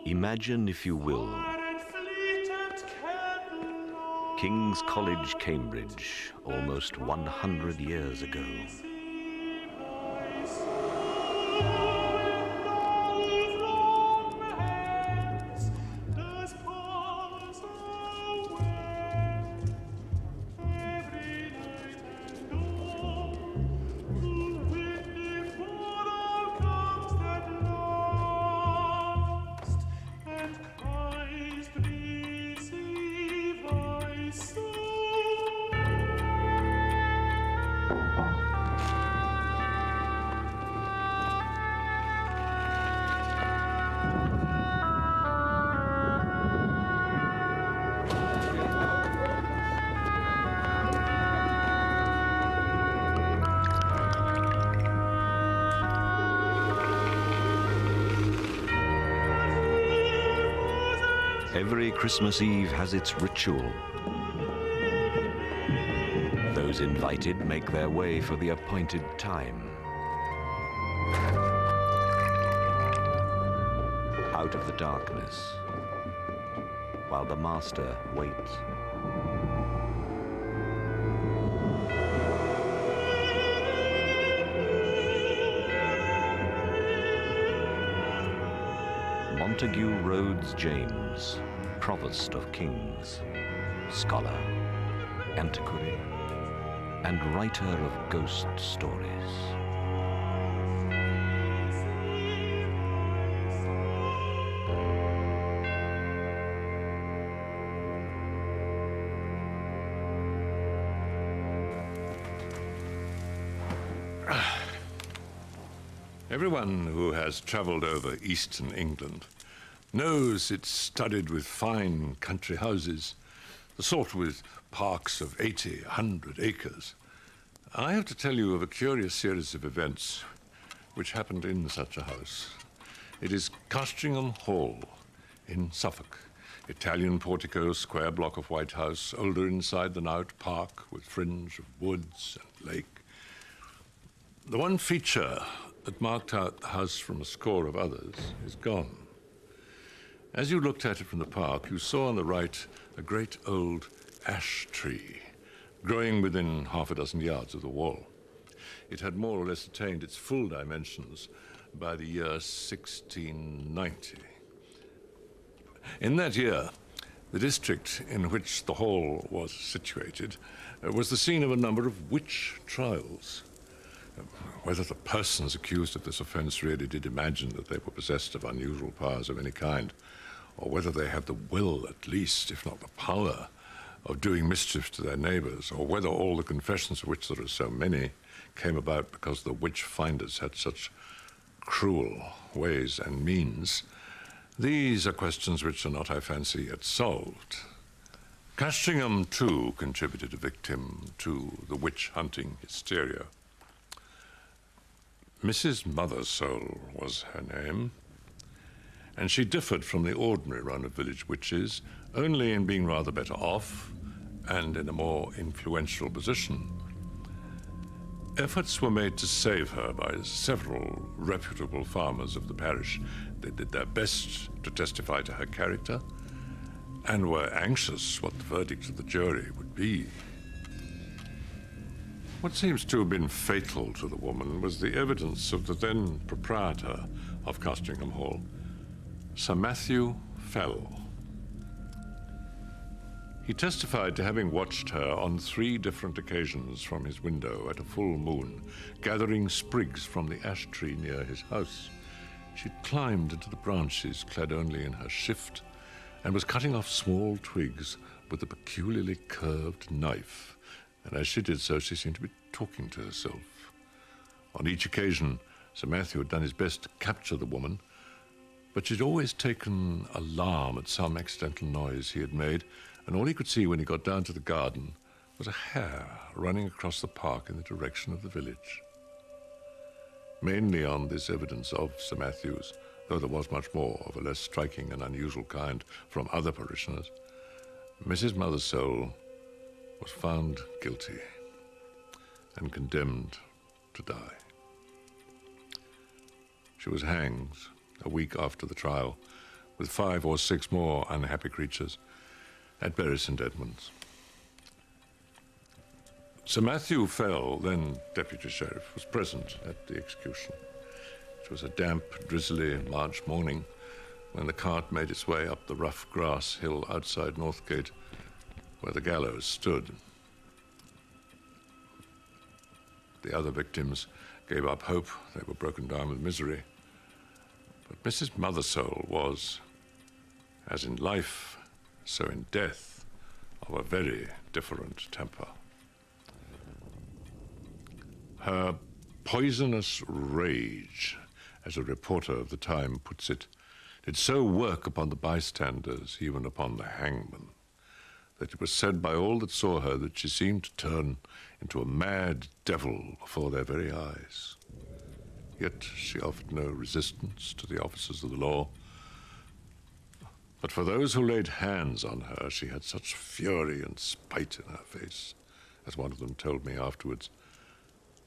Imagine, if you will, King's College, Cambridge, almost 100 years ago. Every Christmas Eve has its ritual. Those invited make their way for the appointed time. Out of the darkness, while the master waits. Montague Rhodes James, Provost of Kings, scholar, antiquary, and writer of ghost stories. Everyone who has traveled over eastern England knows it's studded with fine country houses, the sort with parks of 80, 100 acres. I have to tell you of a curious series of events which happened in such a house. It is Castringham Hall in Suffolk. Italian portico, square block of white house, older inside than out, park with fringe of woods and lake. The one feature that marked out the house from a score of others is gone. As you looked at it from the park, you saw on the right a great old ash tree growing within half a dozen yards of the wall. It had more or less attained its full dimensions by the year 1690. In that year, the district in which the hall was situated was the scene of a number of witch trials. Whether the persons accused of this offense really did imagine that they were possessed of unusual powers of any kind, or whether they had the will, at least, if not the power, of doing mischief to their neighbors, or whether all the confessions, of which there are so many, came about because the witch-finders had such cruel ways and means, these are questions which are not, I fancy, yet solved. Castringham, too, contributed a victim to the witch-hunting hysteria. Mrs. Mothersole was her name, and she differed from the ordinary run of village witches only in being rather better off and in a more influential position. Efforts were made to save her by several reputable farmers of the parish. They did their best to testify to her character and were anxious what the verdict of the jury would be. What seems to have been fatal to the woman was the evidence of the then proprietor of Castringham Hall, Sir Matthew Fell. He testified to having watched her on 3 different occasions from his window at a full moon, gathering sprigs from the ash tree near his house. She'd climbed into the branches, clad only in her shift, and was cutting off small twigs with a peculiarly curved knife. And as she did so, she seemed to be talking to herself. On each occasion, Sir Matthew had done his best to capture the woman, but she'd always taken alarm at some accidental noise he had made, and all he could see when he got down to the garden was a hare running across the park in the direction of the village. Mainly on this evidence of Sir Matthew's, though there was much more of a less striking and unusual kind from other parishioners, Mrs. Mothersole was found guilty and condemned to die. She was hanged a week after the trial, with 5 or 6 more unhappy creatures at Bury St. Edmunds. Sir Matthew Fell, then Deputy Sheriff, was present at the execution. It was a damp, drizzly March morning when the cart made its way up the rough grass hill outside Northgate, where the gallows stood. The other victims gave up hope. They were broken down with misery. But Mrs. Mothersole was, as in life, so in death, of a very different temper. Her poisonous rage, as a reporter of the time puts it, did so work upon the bystanders, even upon the hangman, that it was said by all that saw her that she seemed to turn into a mad devil before their very eyes. Yet she offered no resistance to the officers of the law. But for those who laid hands on her, she had such fury and spite in her face, as one of them told me afterwards.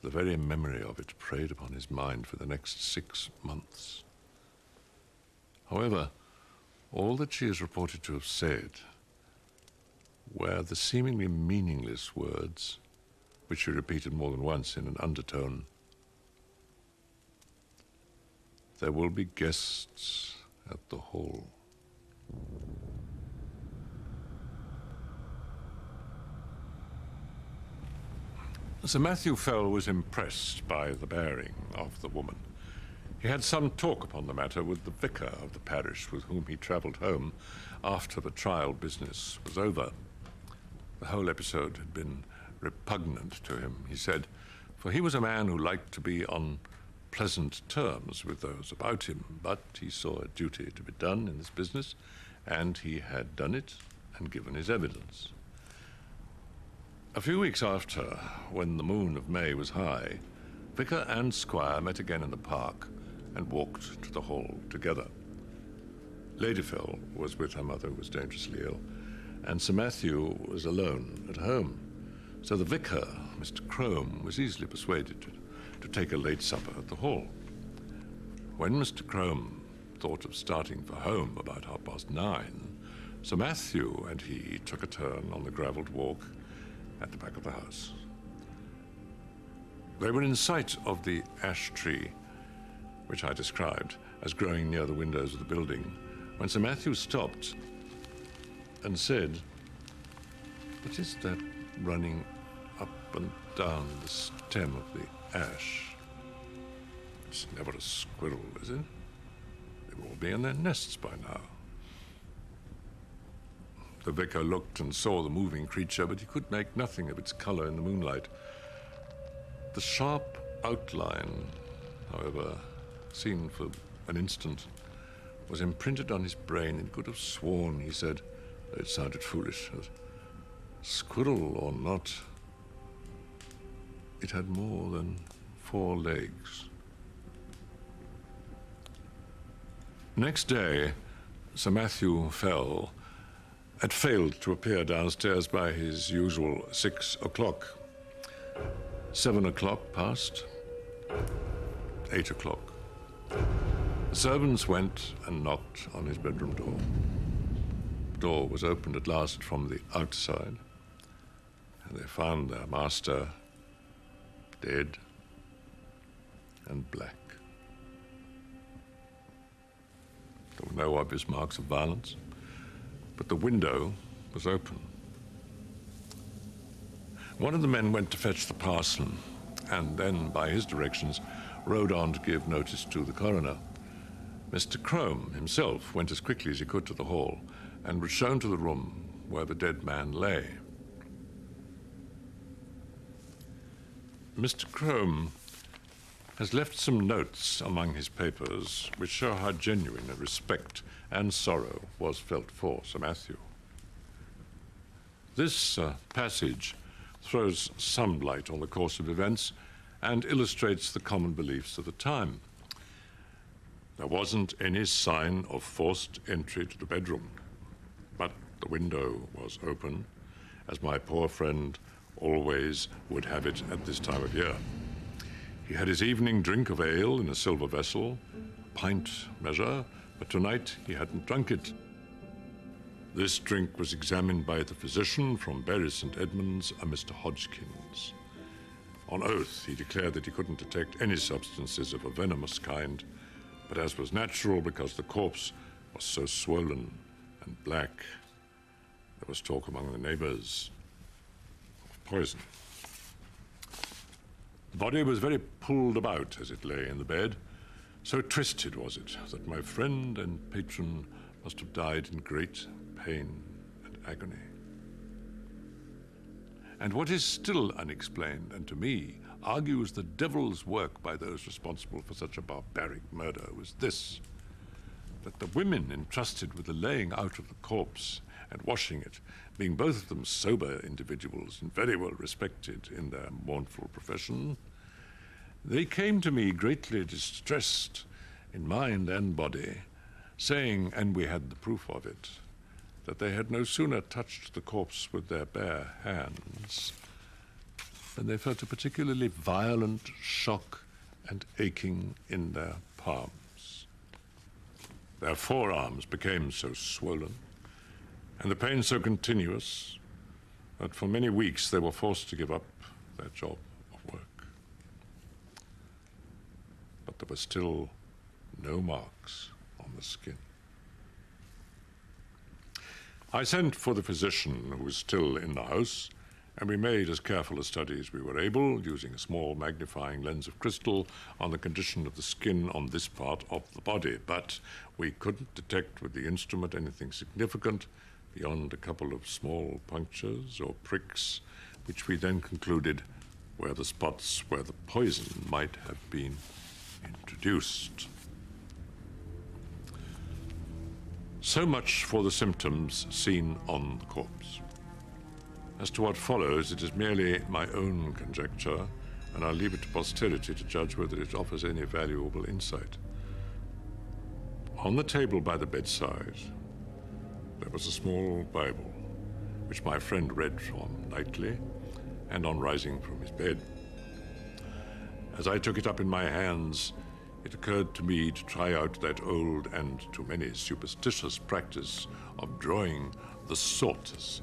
The very memory of it preyed upon his mind for the next 6 months. However, all that she is reported to have said were the seemingly meaningless words, which she repeated more than once in an undertone. There will be guests at the hall. Sir Matthew Fell was impressed by the bearing of the woman. He had some talk upon the matter with the vicar of the parish, with whom he travelled home after the trial business was over. The whole episode had been repugnant to him, he said, for he was a man who liked to be on pleasant terms with those about him, but he saw a duty to be done in this business, and he had done it and given his evidence. A few weeks after, when the moon of May was high, vicar and squire met again in the park and walked to the hall together. Lady Fell was with her mother, who was dangerously ill, and Sir Matthew was alone at home. So the vicar, Mr. Crome, was easily persuaded to take a late supper at the hall. When Mr. Crome thought of starting for home about 9:30, Sir Matthew and he took a turn on the gravelled walk at the back of the house. They were in sight of the ash tree, which I described as growing near the windows of the building, when Sir Matthew stopped and said, "What is that running up and down the stem of the ash? It's never a squirrel, is it? They will all be in their nests by now." The vicar looked and saw the moving creature, but he could make nothing of its color in the moonlight. The sharp outline, however, seen for an instant, was imprinted on his brain. He could have sworn, he said, that it sounded foolish, that squirrel or not, it had more than 4 legs. Next day, Sir Matthew Fell had failed to appear downstairs by his usual 6 o'clock. 7 o'clock passed, 8 o'clock. The servants went and knocked on his bedroom door. The door was opened at last from the outside, and they found their master dead and black. There were no obvious marks of violence, but the window was open. One of the men went to fetch the parson, and then, by his directions, rode on to give notice to the coroner. Mr. Crome himself went as quickly as he could to the hall and was shown to the room where the dead man lay. Mr. Crome has left some notes among his papers which show how genuine a respect and sorrow was felt for Sir Matthew. This passage throws some light on the course of events and illustrates the common beliefs of the time. There wasn't any sign of forced entry to the bedroom, but the window was open, as my poor friend always would have it at this time of year. He had his evening drink of ale in a silver vessel, a pint measure, but tonight he hadn't drunk it. This drink was examined by the physician from Bury St. Edmunds, a Mr. Hodgkins. On oath, he declared that he couldn't detect any substances of a venomous kind, but as was natural because the corpse was so swollen and black, there was talk among the neighbors of poison. The body was very pulled about as it lay in the bed. So twisted was it that my friend and patron must have died in great pain and agony. And what is still unexplained, and to me argues the devil's work by those responsible for such a barbaric murder, was this: that the women entrusted with the laying out of the corpse and washing it, being both of them sober individuals and very well respected in their mournful profession, they came to me greatly distressed in mind and body, saying, and we had the proof of it, that they had no sooner touched the corpse with their bare hands than they felt a particularly violent shock and aching in their palms. Their forearms became so swollen and the pain so continuous that for many weeks they were forced to give up their job of work. But there were still no marks on the skin. I sent for the physician who was still in the house, and we made as careful a study as we were able, using a small magnifying lens of crystal on the condition of the skin on this part of the body. But we couldn't detect with the instrument anything significant beyond a couple of small punctures or pricks, which we then concluded were the spots where the poison might have been introduced. So much for the symptoms seen on the corpse. As to what follows, it is merely my own conjecture, and I'll leave it to posterity to judge whether it offers any valuable insight. On the table by the bedside, there was a small Bible, which my friend read from nightly and on rising from his bed. As I took it up in my hands, it occurred to me to try out that old and to many superstitious practice of drawing the sortes.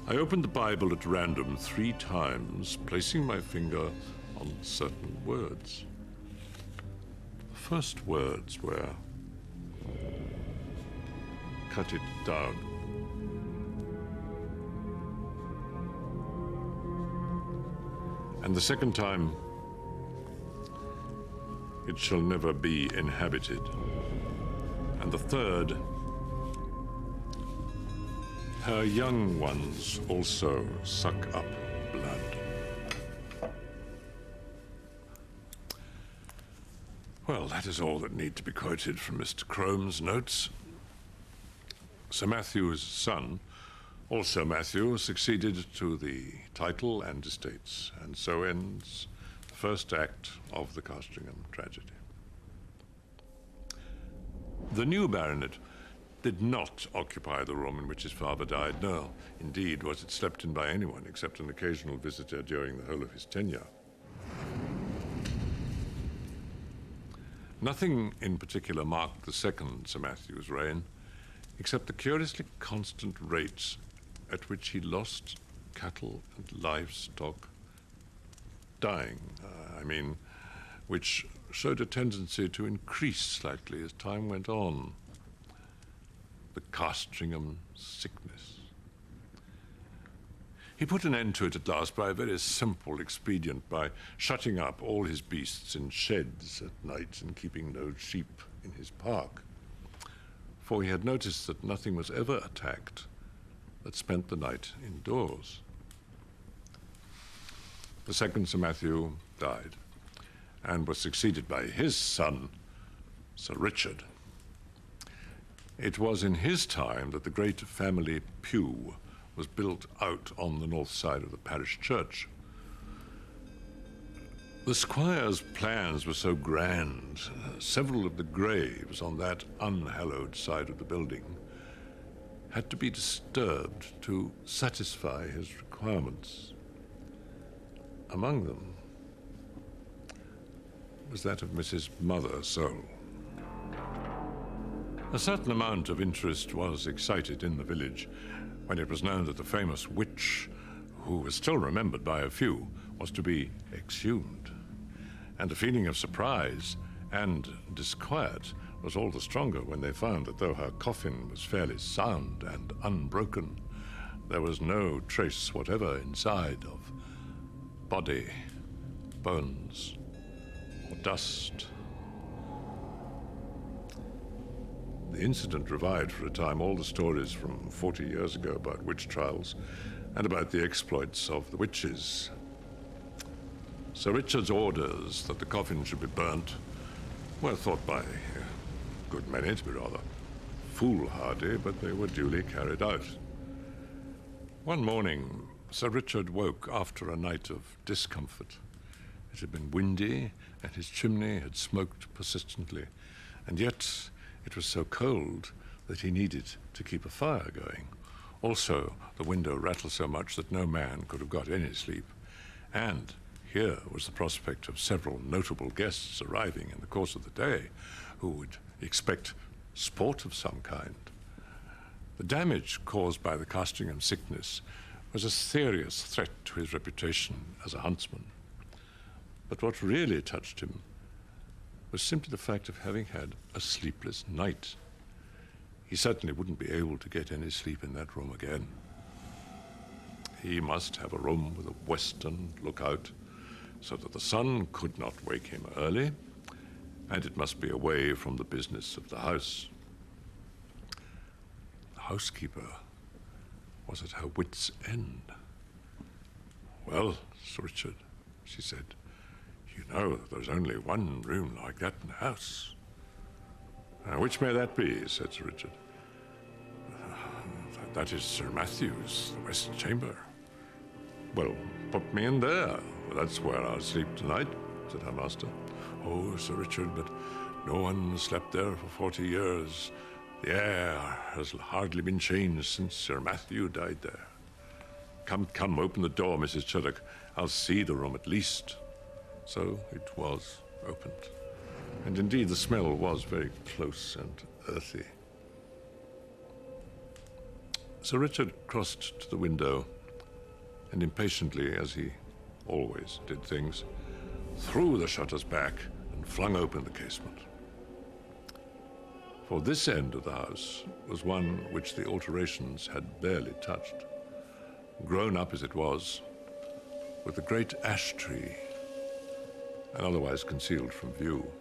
I opened the Bible at random 3 times, placing my finger on certain words. The first words were, "Cut it down." And the second time, "It shall never be inhabited." And the third, "Her young ones also suck up blood." Well, that is all that need to be quoted from Mr. Crome's notes. Sir Matthew's son, also Matthew, succeeded to the title and estates, and so ends the first act of the Castringham tragedy. The new baronet did not occupy the room in which his father died, nor, indeed, was it slept in by anyone except an occasional visitor during the whole of his tenure. Nothing in particular marked the second Sir Matthew's reign, except the curiously constant rate at which he lost cattle and livestock, dying, which showed a tendency to increase slightly as time went on. The Castringham sickness. He put an end to it at last by a very simple expedient, by shutting up all his beasts in sheds at night and keeping no sheep in his park. For he had noticed that nothing was ever attacked that spent the night indoors. The second Sir Matthew died and was succeeded by his son, Sir Richard. It was in his time that the great family pew was built out on the north side of the parish church. The squire's plans were so grand, several of the graves on that unhallowed side of the building had to be disturbed to satisfy his requirements. Among them was that of Mrs. Mother Sole. A certain amount of interest was excited in the village when it was known that the famous witch, who was still remembered by a few, was to be exhumed. And the feeling of surprise and disquiet was all the stronger when they found that though her coffin was fairly sound and unbroken, there was no trace whatever inside of body, bones, or dust. The incident revived for a time all the stories from 40 years ago about witch trials and about the exploits of the witches. Sir Richard's orders that the coffin should be burnt were thought by a good many to be rather foolhardy, but they were duly carried out. One morning, Sir Richard woke after a night of discomfort. It had been windy, and his chimney had smoked persistently, and yet it was so cold that he needed to keep a fire going. Also, the window rattled so much that no man could have got any sleep. And here was the prospect of several notable guests arriving in the course of the day who would expect sport of some kind. The damage caused by the Castringham sickness was a serious threat to his reputation as a huntsman. But what really touched him was simply the fact of having had a sleepless night. He certainly wouldn't be able to get any sleep in that room again. He must have a room with a western lookout so that the sun could not wake him early, and it must be away from the business of the house. The housekeeper was at her wit's end. "Well, Sir Richard," she said, "you know there's only one room like that in the house." "Which may that be?" said Sir Richard. "That is Sir Matthew's, the west chamber." "Well, put me in there. That's where I'll sleep tonight," said her master. "Oh, Sir Richard, but no one slept there for 40 years. The air has hardly been changed since Sir Matthew died there." Come, open the door, Mrs. Chuddock. I'll see the room at least." So it was opened. And indeed, the smell was very close and earthy. Sir Richard crossed to the window and impatiently, as he always did things, threw the shutters back and flung open the casement. For this end of the house was one which the alterations had barely touched, grown up as it was, with a great ash tree, and otherwise concealed from view.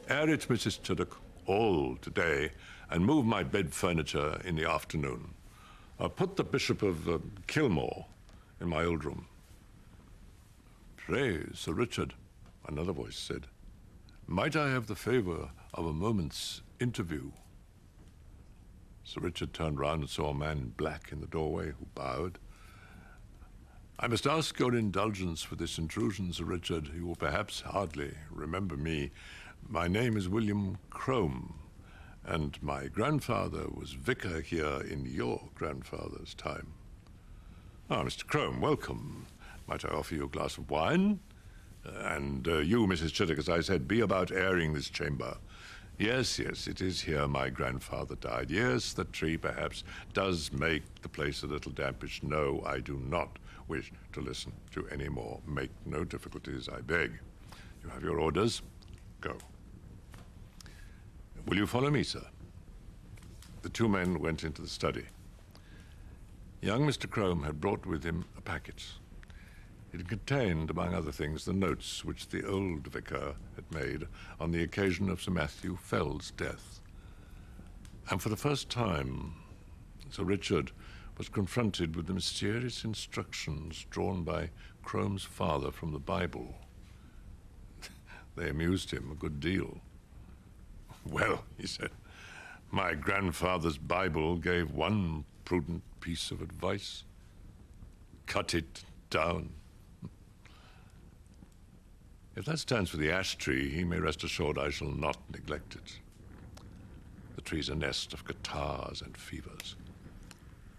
"Air it, Mrs. Chuddock, all today, and move my bed furniture in the afternoon. Put the Bishop of Kilmore in my old room." "Pray, Sir Richard," another voice said, "might I have the favor of a moment's interview?" Sir Richard turned round and saw a man in black in the doorway who bowed. "I must ask your indulgence for this intrusion, Sir Richard. You will perhaps hardly remember me. My name is William Crome, and my grandfather was vicar here in your grandfather's time." "Ah, Mr. Crome, welcome. Might I offer you a glass of wine? And you, Mrs. Chuddock, as I said, be about airing this chamber. Yes, it is here my grandfather died. Yes, the tree perhaps does make the place a little dampish. No, I do not wish to listen to any more. Make no difficulties, I beg. You have your orders. Go. Will you follow me, sir?" The two men went into the study. Young Mr. Crome had brought with him a packet. It contained, among other things, the notes which the old vicar had made on the occasion of Sir Matthew Fell's death. And for the first time, Sir Richard was confronted with the mysterious instructions drawn by Crome's father from the Bible. They amused him a good deal. "Well," he said, "my grandfather's Bible gave one prudent piece of advice. Cut it down." If that stands for the ash tree, he may rest assured I shall not neglect it. The tree's a nest of catarrhs and fevers.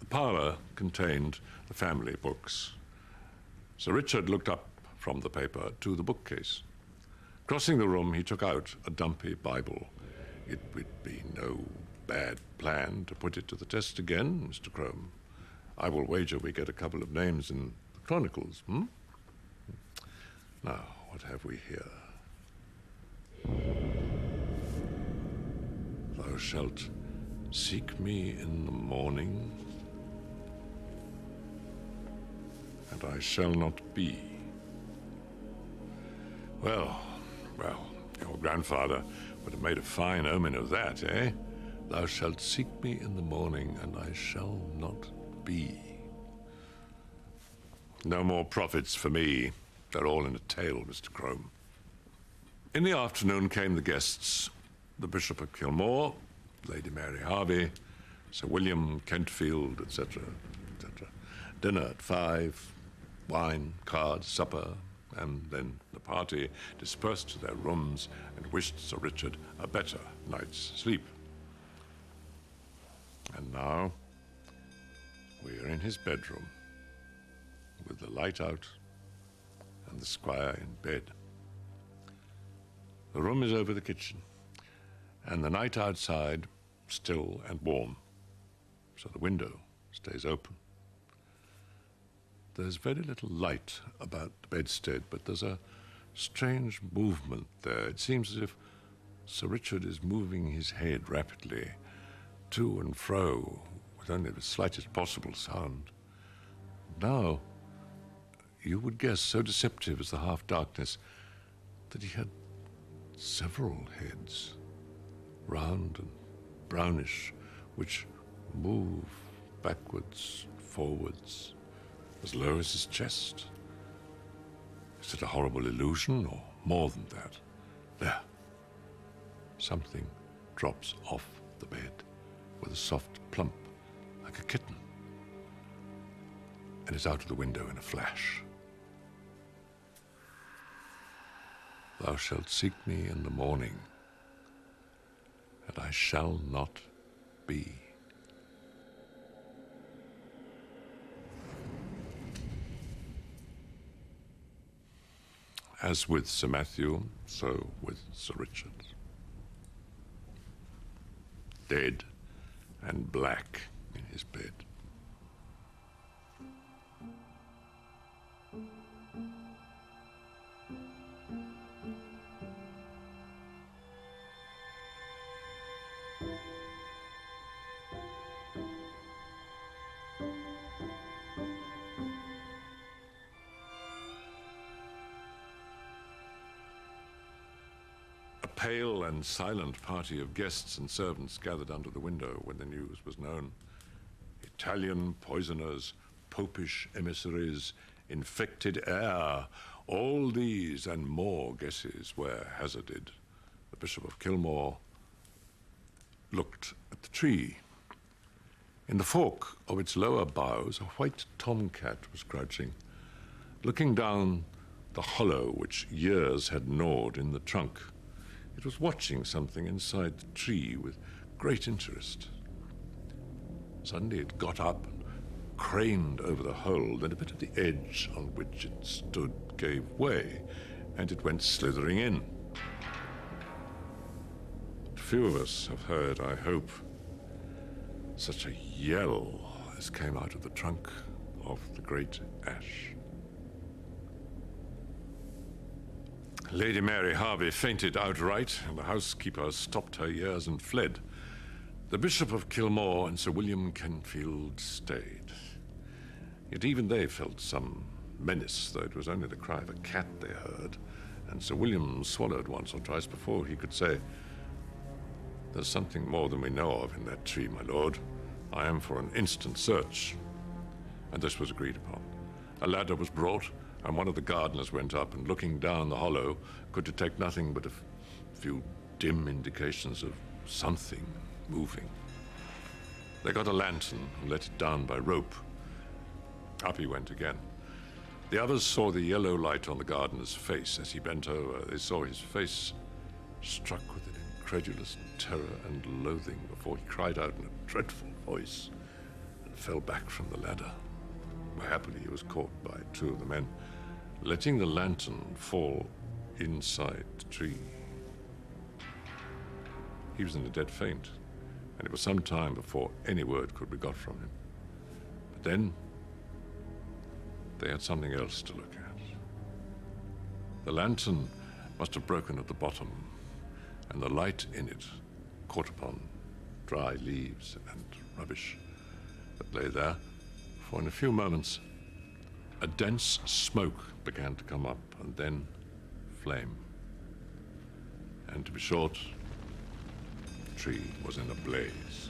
The parlor contained the family books. Sir Richard looked up from the paper to the bookcase. Crossing the room, he took out a dumpy Bible. It would be no bad plan to put it to the test again, Mr. Crome. I will wager we get a couple of names in the Chronicles, Now, what have we here? Thou shalt seek me in the morning, and I shall not be. Well, your grandfather would have made a fine omen of that, eh? Thou shalt seek me in the morning, and I shall not be. No more profits for me. They're all in a tale, Mr. Crome. In the afternoon came the guests, the Bishop of Kilmore, Lady Mary Harvey, Sir William Kentfield, etc., etc. Dinner at 5, wine, cards, supper, and then the party dispersed to their rooms and wished Sir Richard a better night's sleep. And now we are in his bedroom, with the light out and the squire in bed. The room is over the kitchen, and the night outside still and warm, so the window stays open. There's very little light about the bedstead, but there's a strange movement there. It seems as if Sir Richard is moving his head rapidly to and fro with only the slightest possible sound. Now, you would guess, so deceptive is the half-darkness, that he had several heads, round and brownish, which move backwards, forwards, as low as his chest. Is it a horrible illusion, or more than that? There. Something drops off the bed with a soft plump, like a kitten, and is out of the window in a flash. Thou shalt seek me in the morning, and I shall not be. As with Sir Matthew, so with Sir Richard. Dead and black in his bed. A pale and silent party of guests and servants gathered under the window when the news was known. Italian poisoners, popish emissaries, infected air, all these and more guesses were hazarded. The Bishop of Kilmore looked at the tree. In the fork of its lower boughs, a white tomcat was crouching, looking down the hollow which years had gnawed in the trunk. It was watching something inside the tree with great interest. Suddenly it got up and craned over the hole, then a bit of the edge on which it stood gave way, and it went slithering in. Few of us have heard, I hope, such a yell as came out of the trunk of the great ash. Lady Mary Harvey fainted outright, and the housekeeper stopped her ears and fled. The Bishop of Kilmore and Sir William Kentfield stayed. Yet even they felt some menace, though it was only the cry of a cat they heard, and Sir William swallowed once or twice before he could say, "There's something more than we know of in that tree, my lord. I am for an instant search." And this was agreed upon. A ladder was brought, and one of the gardeners went up, and looking down the hollow, could detect nothing but a few dim indications of something moving. They got a lantern and let it down by rope. Up he went again. The others saw the yellow light on the gardener's face. As he bent over, they saw his face struck with an incredulous terror and loathing before he cried out in a dreadful voice and fell back from the ladder, where happily he was caught by two of the men, letting the lantern fall inside the tree. He was in a dead faint, and it was some time before any word could be got from him. But then, they had something else to look at. The lantern must have broken at the bottom, and the light in it caught upon dry leaves and rubbish that lay there, for in a few moments a dense smoke began to come up, and then flame. And to be short, the tree was in a blaze.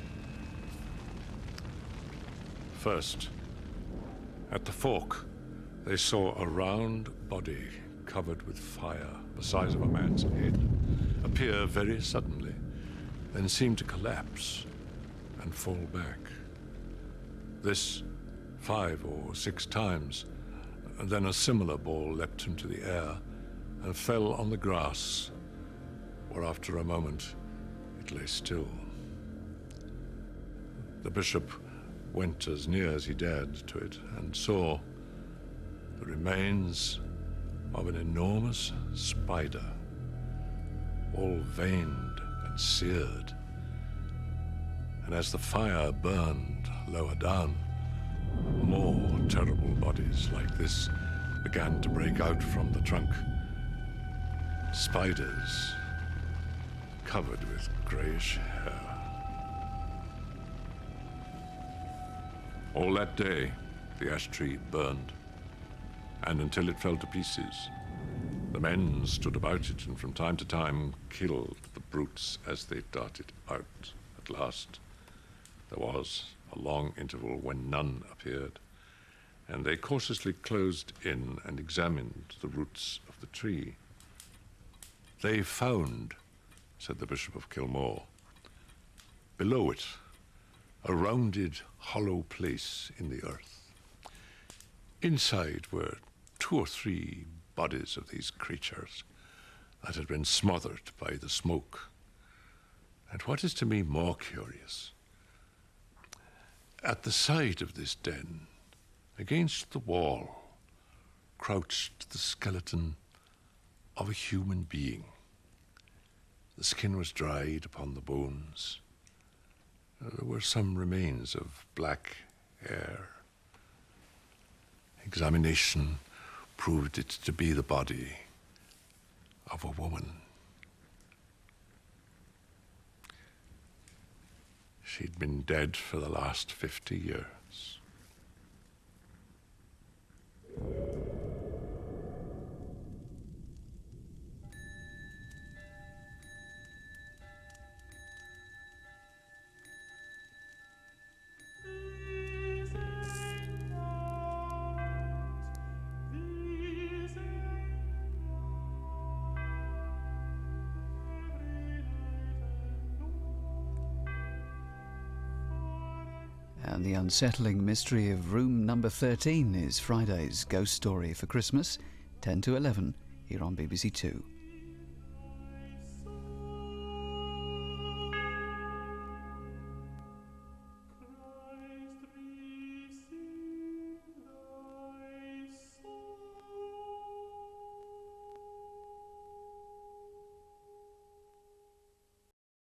First, at the fork, they saw a round body covered with fire, the size of a man's head, appear very suddenly, then seem to collapse and fall back. This 5 or 6 times, and then a similar ball leapt into the air and fell on the grass, where after a moment it lay still. The bishop went as near as he dared to it and saw the remains of an enormous spider, all veined and seared. And as the fire burned lower down, more terrible bodies like this began to break out from the trunk. Spiders covered with grayish hair. All that day, the ash tree burned, and until it fell to pieces, the men stood about it and from time to time killed the brutes as they darted out. At last, there was a long interval when none appeared, and they cautiously closed in and examined the roots of the tree. They found, said the Bishop of Kilmore, below it, a rounded, hollow place in the earth. Inside were 2 or 3 bodies of these creatures that had been smothered by the smoke. And what is to me more curious, at the side of this den, against the wall, crouched the skeleton of a human being. The skin was dried upon the bones. There were some remains of black hair. Examination proved it to be the body of a woman. She'd been dead for the last 50 years. And the unsettling mystery of room number 13 is Friday's Ghost Story for Christmas, 10 to 11, here on BBC Two.